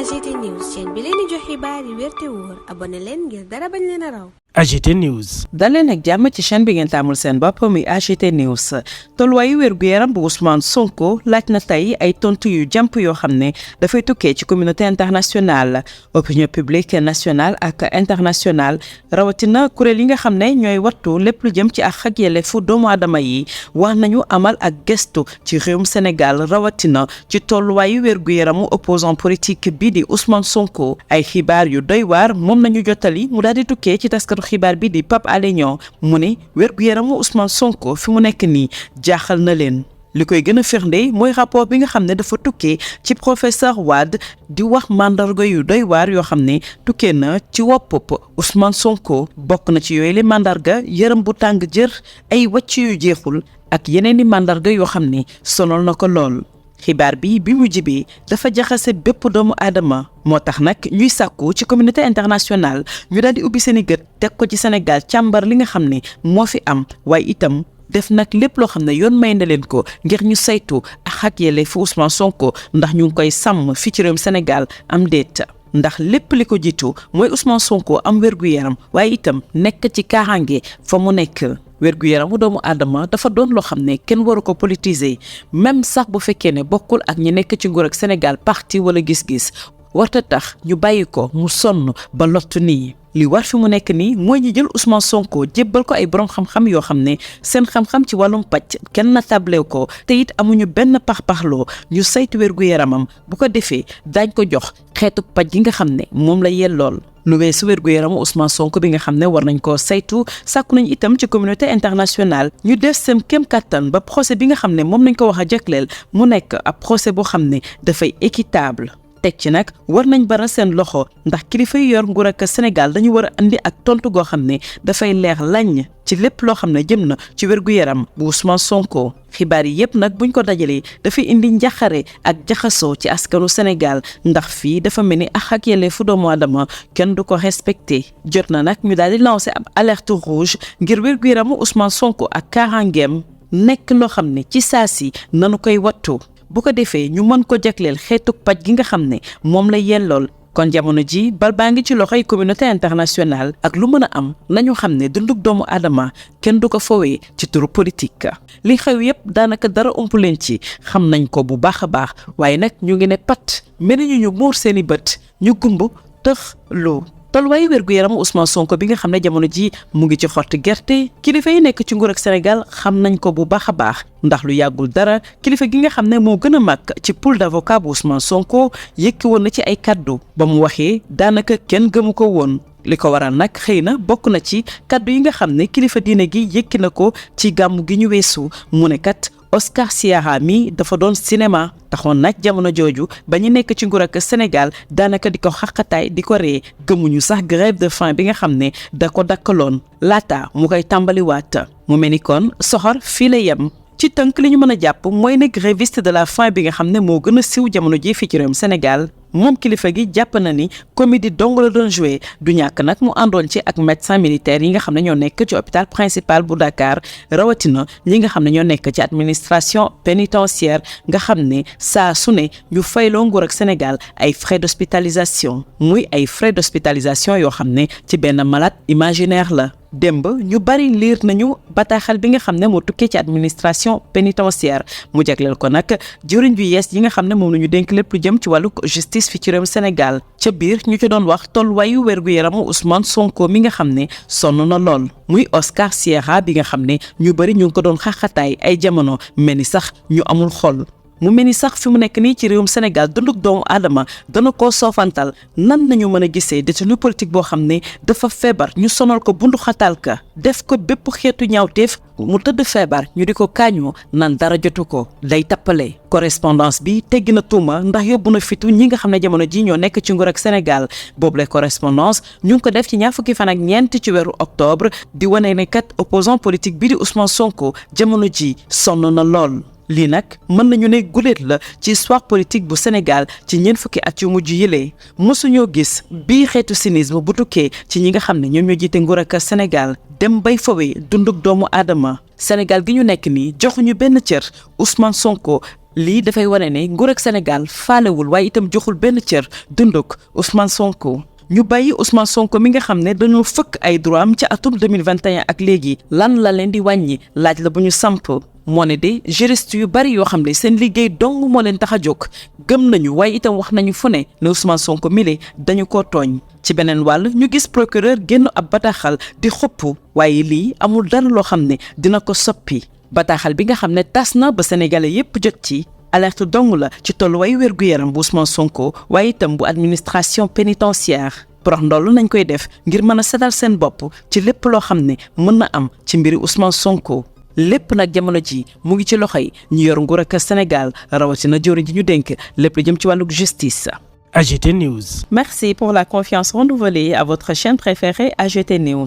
AGT News chaîne bi leen di jox xibaar yi wér te wóor abonné leen ngir dara bañ leen a raw. AGT News. daleen ak jàmm ci chaîne bi ngeen taamul seen bopp muy AGT News tolluwaayu wér-gu-yaram bu Ousmane Sonko laaj na tey ay tontu yu jàmp yoo xam ne dafay tukkee ci communauté internationale opinion publique nationale ak internationale rawatina kuréel yi nga xam ne ñooy wattu lépp lu jëm ci ak yelleefu doomu aadama yi wax nañu amal ak gëstu ci réewum Sénégal rawatina ci tolluwaayu wér-gu-yaramu opposant politique bii di Ousmane Sonko ay xibaar yu doy waar moom nañu jottali mu daal di tukkee ci taskatu xibaar bi di Pape Alé Niang mu ne wér-gu-yaramu Ousmane Sonko fi mu nekk nii jaaxal na leen li koy gën a firnde mooy rapport bi nga xam ne dafa tukkee ci professeur Wade di wax mandarga yu doy waar yoo xam ne tukkee na ci woppop Ousmane Sonko bokk na ci yooyu le mandarga yaram bu tàng jër ay wàcc yu jeexul ak yeneen i mandarga yoo xam ne sonal na ko lool. xibaar bi mu jibee dafa jaxase bépp doomu aadama moo tax nag ñuy sàkku ci communauté internationale ñu daal di ubbi seen i gët teg ko ci Sénégal càmbar li nga xam ne moo fi am waaye itam def nag lépp loo xam ne yoon may na leen ko ngir ñu saytu ak yelleefu Ousmane Sonko ndax ñu ngi koy sàmm fii ci réewum Sénégal am déet ndax lépp li ko jiitu mooy Ousmane Sonko am wér-gu-yaram waaye itam nekk ci kaaraange fa mu nekk. wér-gu-yaramu doomu aadama dafa doon loo xam ne kenn waru ko politiser même sax bu fekkee ne bokkul ak ñi nekk ci nguur ak Sénégal parti wala gis-gis warta tax ñu bàyyi ko mu sonn ba lottu nii li war fi mu nekk nii mooy ñu jël Ousmane Sonko jébbal ko ay borom xam-xam yoo xam ne seen xam-xam ci wàllum pàcc kenn na tablew ko te it amuñu benn pax-paxloo ñu saytu wér-gu-yaramam bu ko defee daañ ko jox xeetu pàcc gi nga xam ne moom la yellool lu weesu wér-gu-yaramu Ousmane Sonko bi nga xam ne war nañ koo saytu sàkku nañ itam ci communauté internationale ñu def seen kéem kattan ba procès bi nga xam ne moom nañ ko wax a jagleel mu nekk ab procès boo xam ne dafay équitable teg ci nag war nañ baral seen loxo ndax kilifa yi yor nguur ak Sénégal dañu war a andi ak tontu goo xam ne dafay leer lañ ci lépp loo xam ne jëm na ci wér-gu-yaram bu Ousmane Sonko xibaar yi yëpp nag buñ ko dajalee dafay indi njaxare ak jaxasoo ci askanu Sénégal ndax fii dafa mel ni ak yelleefu doomu aadama kenn du ko respecté jot na nag ñu daal di lancé ab alerte rouge ngir wér-gu-yaramu Ousmane Sonko ak kaaraangeem nekk loo xam ne ci saa si nanu koy wattu bu ko defee ñu mën ko jagleel xeetu paj gi nga xam ne moom la yellool kon jamono ji bal baa ngi ci loxoy communauté internationale ak lu mën a am nañu xam ne dunduk doomu aadama kenn du ko fowee ci turu politique li xew yépp daanaka dara ump leen ci xam nañ ko bu baax a baax waaye nag ñu ngi ne pat mel ni ñu muur seeni bët ñu gumb tëx loo tolluwaayu wér-gu-yaramu Ousmane Sonko bi nga xam ne jamono ji mu ngi ci xottu gerte kilifa yi nekk ci nguur ak Sénégal xam nañ ko bu baax a baax ndax lu yàggul dara kilifa gi nga xam ne moo gën a mag ci pool d'avocat bu Ousmane Sonko yëkki woon na ci ay kaddu ba mu waxee daanaka kenn gëmu ko woon li ko waral nag xëy na bokk na ci kaddu yi nga xam ne kilifa diine gi yëkki na ko ci gàmmu gi ñu weesu mu ne kat Oscar Siaha mi dafa doon cinéma taxoon nag jamono jooju ba ñu nekk ci nguur ak Sénégal daanaka di ko xaqataay di ko ree gëmuñu sax grève de faim bi nga xam ne da ko dakkaloon laata mu koy tàmbaliwaat mu mel ni kon soxor fii la yem ci tënk li ñu mën a jàpp mooy ne gréviste de la faim bi nga xam ne moo gën a siiw jamono ji fii ci réewum Sénégal moom kilifa gi jàpp na ni comédie dong la doon joué du ñàkk nag mu àndoon ci ak médecin militaire yi nga xam ne ñoo nekk ci hôpital principal bu Dakar rawatina ñi nga xam ne ñoo nekk ci administration pénitentiaire nga xam ne saa su ne ñu fayloo nguur ak Sénégal ay frais d'hospitalisation muy ay frais d'hospitalisation yoo xam ne ci benn malade imaginaire la démb ñu bari liir nañu bataaxal bi nga xam ne moo tukkee ci administration pénitentiaire mu jagleel ko nag jëriñ bi yees yi nga xam ne moom la ñu dénk lépp lu jëm ci wàllu justice fi ci réew Sénégal ca biir ñu ci doon wax tolluwaayu wér-gu-yaramu Ousmane Sonko mi nga xam ne sonn na lool muy Oscar Siaha bi nga xam ne ñu bari ñu ngi ko doon xaxataay ay jamono mel ni sax ñu amul xol mu mel ni sax fi mu nekk nii ci réewum Sénégal dunduk doomu aadama dana koo soofantal nan nañu mën a gisee détenu politique boo xam ne dafa feebar ñu sonal ko bundu xataal ka def ko bépp xeetu ñaawteef mu tëdd feebar ñu di ko kaañoo nan dara jotu ko day tappale correspondance bi teggi na tuuma ndax yóbbu na fitu ñi nga xam ne jamono ji ñoo nekk ci nguur ak Sénégal boobule correspondance ñu ngi ko def ci ñaar fukki fan ak ñeent ci weeru octobre di wane ne kat opposant politique bi di Ousmane Sonko jamono ji sonn na lool lii nag mën nañu ne guléet la ci histoire politique bu Sénégal ci ñeent fukki at yu mujj yilee mosuñoo gis bii xeetu cynisme bu tukkee ci ñi nga xam ne ñoom ñoo jiite nguur ak Sénégal dem bay fawee dunduk doomu aadama Sénégal gi ñu nekk nii joxuñu benn cër Ousmane Sonko lii dafay wane ne nguur ak Sénégal faalewul waaye itam joxul benn cër dunduk Ousmane Sonko. ñu bàyyi Ousmane Sonko mi nga xam ne dañoo fëkk ay droit am ci atum 2021 ak léegi lan la leen di wàññi laaj la bu ñu samp moo ne de juriste yu bari yoo xam ne seen liggéey dong moo leen tax a jóg gëm nañu waaye itam wax nañu fu ne Ousmane Sonko mile dañu ko tooñ. ci beneen wàll ñu gis procureur génn ab bataaxal di xupp waaye lii amul dara loo xam ne dina ko soppi bataaxal bi nga xam ne tas na ba sénégalais yépp jot ci. alerte dong la ci tolluwaayu wér-gu-yaram bu Ousmane Sonko waaye itam bu administration pénitentiaire porox ndoll nañ koy def ngir mën a setal seen bopp ci lépp loo xam ne mën na am ci mbiri Ousmane Sonko lépp nag jamono ji mu ngi ci loxoy ñu yor nguur ak Sénégal rawatina jëwriñ ji ñu dénk lépp lu jëm ci wàllu justice. AGT News. Merci pour la confiance renouvelée à votre chaîne préférée AGT News.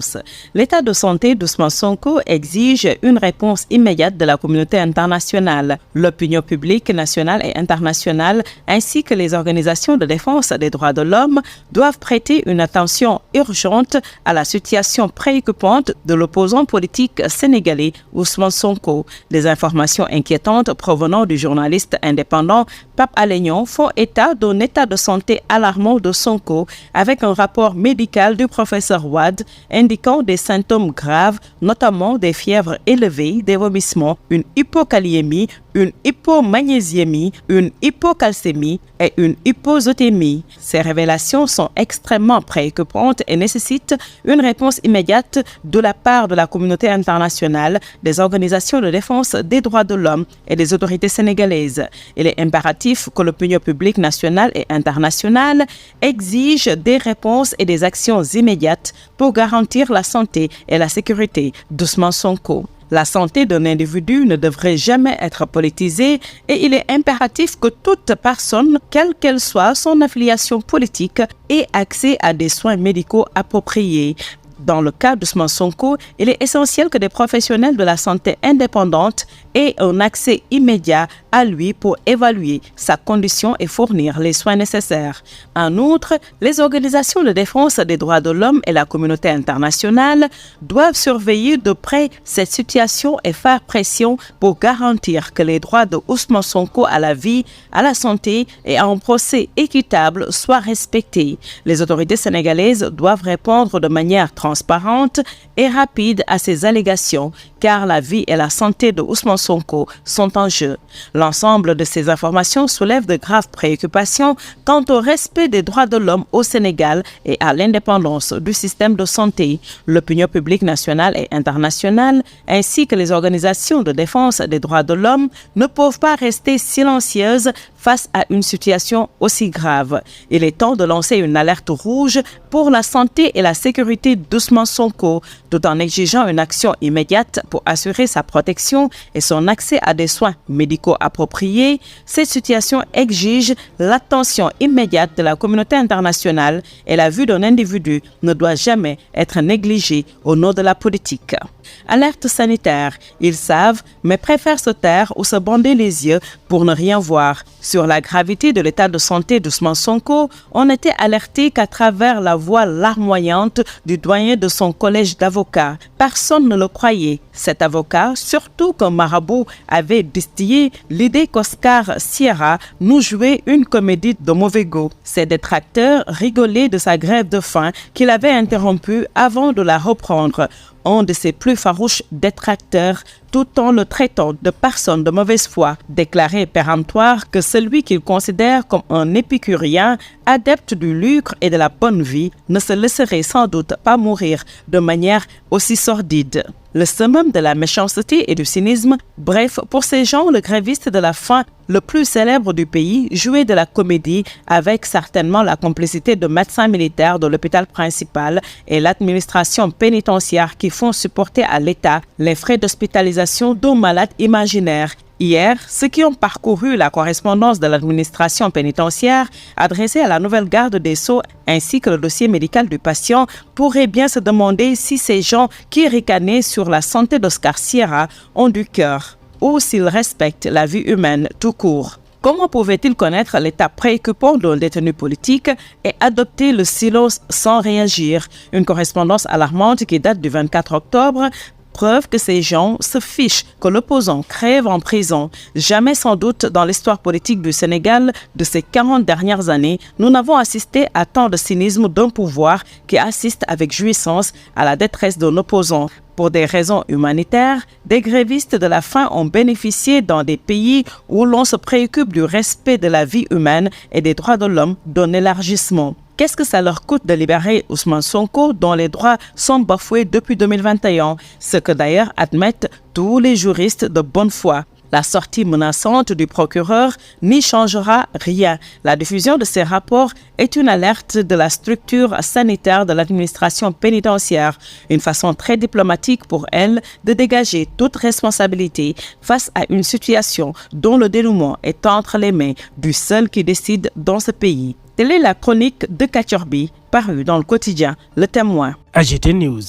L'état de santé d'Ousmane Sonko exige une réponse immédiate de la communauté internationale. L'opinion publique nationale et internationale, ainsi que les organisations de défense des droits de l'homme, doivent prêter une attention urgente à la situation préoccupante de l'opposant politique sénégalais Ousmane Sonko. Des informations inquiétantes provenant du journaliste indépendant Pape Alé Niang font état d'un état de santé alarmant de Sonko avec un rapport médical du professeur Wade indiquant des symptômes graves, notamment des fièvres élevées, des vomissements, une hypokaliémie, une hypomagnésiémie, une hypocalcémie et une hypozotémie. Ces révélations sont extrêmement préoccupantes et nécessitent une réponse immédiate de la part de la communauté internationale, des organisations de défense des droits de l'homme et des autorités sénégalaises. Il est impératif que l'opinion publique nationale et internationale exige des réponses et des actions immédiates pour garantir la santé et la sécurité d'Ousmane Sonko. La santé d'un individu ne devrait jamais être politisée et il est impératif que toute personne, quelle qu'elle soit son affiliation politique, ait accès à des soins médicaux appropriés. Dans le cas d'Ousmane Sonko, il est essentiel que des professionnels de la santé indépendante aient un accès immédiat à lui pour évaluer sa condition et fournir les soins nécessaires. En outre, les organisations de défense des droits de l'homme et la communauté internationale doivent surveiller de près cette situation et faire pression pour garantir que les droits de Ousmane Sonko à la vie, à la santé et à un procès équitable soient respectés. Les autorités sénégalaises doivent répondre de manière transparente et rapide à ces allégations, car la vie et la santé de Ousmane Sonko sont en jeu. L'ensemble de ces informations soulève de graves préoccupations quant au respect des droits de l'homme au Sénégal et à l'indépendance du système de santé. L'opinion publique nationale et internationale, ainsi que les organisations de défense des droits de l'homme, ne peuvent pas rester silencieuses face à une situation aussi grave. Il est temps de lancer une alerte rouge pour la santé et la sécurité d'Ousmane Sonko, tout en exigeant une action immédiate pour assurer sa protection et son accès à des soins médicaux appropriés. Cette situation exige l'attention immédiate de la communauté internationale et la vue d'un individu ne doit jamais être négligée au nom de la politique. Alerte sanitaire. Ils savent, mais préfèrent se taire ou se bander les yeux pour ne rien voir. Sur la gravité de l'état de santé d'Ousmane Sonko, on était alerté qu'à travers la voix larmoyante du doyen de son collège d'avocats. Personne ne le croyait. Cet avocat, surtout qu'un marabout avait distillé l'idée qu'Oscar Sierra nous jouait une comédie de mauvais goût. Ses détracteurs rigolaient de sa grève de faim qu'il avait interrompue avant de la reprendre. Un de ses plus farouches détracteurs, tout en le traitant de personne de mauvaise foi, déclarait péremptoire que celui qu'il considère comme un épicurien, adepte du lucre et de la bonne vie, ne se laisserait sans doute pas mourir de manière aussi sordide. Le summum de la méchanceté et du cynisme, bref, pour ces gens, le gréviste de la faim le plus célèbre du pays jouait de la comédie avec certainement la complicité de médecins militaires de l'hôpital principal et l'administration pénitentiaire qui font supporter à l'État les frais d'hospitalisation d'un malade imaginaire. Hier, ceux qui ont parcouru la correspondance de l'administration pénitentiaire adressée à la nouvelle garde des Sceaux ainsi que le dossier médical du patient pourraient bien se demander si ces gens qui ricanaient sur la santé d'Oscar Sierra ont du cœur ou s'ils respectent la vie humaine tout court. Comment pouvaient-ils connaître l'état préoccupant d'un détenu politique et adopter le silence sans réagir? Une correspondance alarmante qui date du 24 octobre Preuve que ces gens se fichent que l'opposant crève en prison. Jamais sans doute dans l'histoire politique du Sénégal de ces 40 dernières années, nous n'avons assisté à tant de cynisme d'un pouvoir qui assiste avec jouissance à la détresse d'un opposant. Pour des raisons humanitaires, des grévistes de la faim ont bénéficié dans des pays où l'on se préoccupe du respect de la vie humaine et des droits de l'homme d'un élargissement. Qu'est-ce que ça leur coûte de libérer Ousmane Sonko dont les droits sont bafoués depuis 2021, ce que d'ailleurs admettent tous les juristes de bonne foi. La sortie menaçante du procureur n'y changera rien. La diffusion de ces rapports est une alerte de la structure sanitaire de l'administration pénitentiaire, une façon très diplomatique pour elle de dégager toute responsabilité face à une situation dont le dénouement est entre les mains du seul qui décide dans ce pays. Telle est la chronique de Kachorbi, parue dans le quotidien Le Témoin. AGT News.